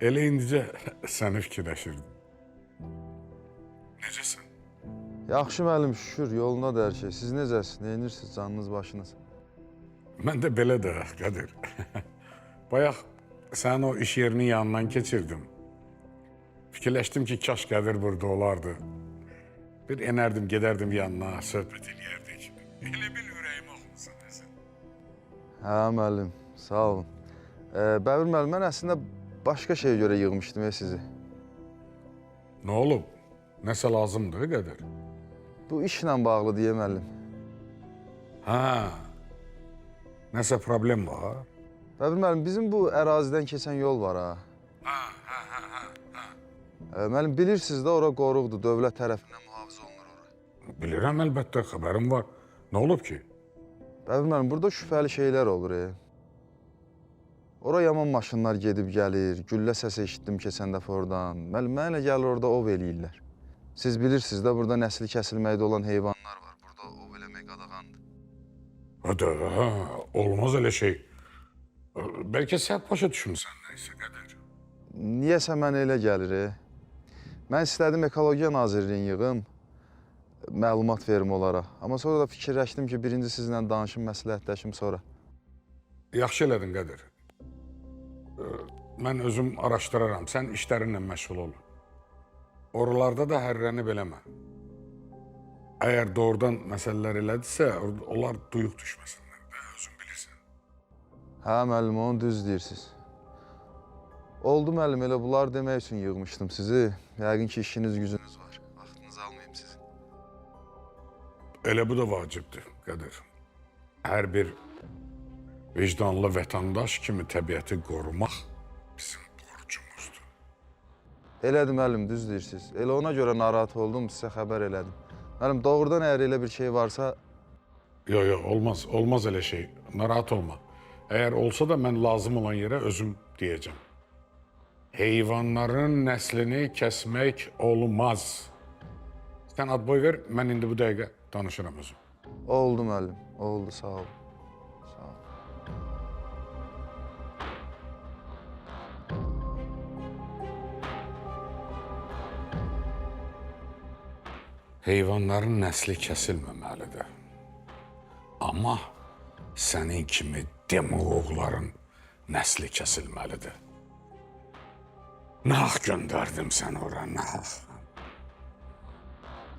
Elə indicə səni fikirləşirdim. Necəsən? Yaxşı müəllim, şükür, yolundadır hər şey. Siz necəsiz, neyinirsiniz, canınız başınız? Mən də belə də, Qədir. Bayaq sənin o iş yerinin yanından keçirdim. Fikirləşdim ki, kaş Qədir burada olardı. Bir enərdim, gedərdim yanına, söhbət eləyərdik. Elə bil ürəyim oxumusan, əzin. Hə müəllim, sağ olun. Bəbir müəllim, mən əslində başqa şeyə görə yığmışdım sizi. Nə olub? Nəsə lazımdır, Qədir? Bu işlə bağlı deyə müəllim. Hə, nəsə problem var? Bəbir müəllim, bizim bu ərazidən keçən yol var ha. Hə. Müəllim, bilirsiniz də ora qoruqdur, dövlət tərəfindən mühafizə olunur ora. Bilirəm, əlbəttə, xəbərim var. Nə olub ki? Bəbir müəllim, burada şübhəli şeylər olur. Ora yaman maşınlar gedib gəlir, güllə səsi eşitdim keçən dəfə oradan. Müəllim, mənə elə gəlir orada ov eləyirlər. Siz bilirsiniz də burada nəsli kəsilməkdə olan heyvanlar var. Burada ov eləmək qadağandır. Hə, olmaz elə şey. Bəlkə sən başa düşmüsən nəysə, Qədir. Niyəsə mənə elə gəlir. Mən istədim Ekologiya Nazirliyini yığım, məlumat verim onlara. Amma sonra da fikirləşdim ki, birinci sizlə danışım, məsləhətləşim sonra. Yaxşı elədin, Qədir. Mən özüm araşdıraram, sən işlərinlə məşğul ol. Oralarda da hərrənib eləmə. Əgər doğrudan məsələlər elədirsə, onlar duyuq düşməsinlər də, özün bilirsən. Hə, müəllim, onu düz deyirsiniz. Oldu müəllim, elə bunlar demək üçün yığmışdım sizi. Yəqin ki, işiniz, gücünüz var. Vaxtınızı almayayım sizin. Elə bu da vacibdir, Qədir. Hər bir vicdanlı vətəndaş kimi təbiəti qorumaq bizim borcumuzdur. Elədir müəllim, düz deyirsiniz. Elə ona görə narahat oldum, sizə xəbər elədim. Müəllim, doğrudan əgər elə bir şey varsa... Yox, olmaz elə şey. Narahat olma. Əgər olsa da mən lazım olan yerə özüm deyəcəm. Heyvanların nəslini kəsmək olmaz. Sən ad boy ver, mən indi bu dəqiqə danışıram özüm. Oldu müəllim, oldu, sağ olun. Sağ olun. Heyvanların nəsli kəsilməməlidir. Amma sənin kimi demagoqların nəsli kəsilməlidir. Nax göndərdim sən ora, nax.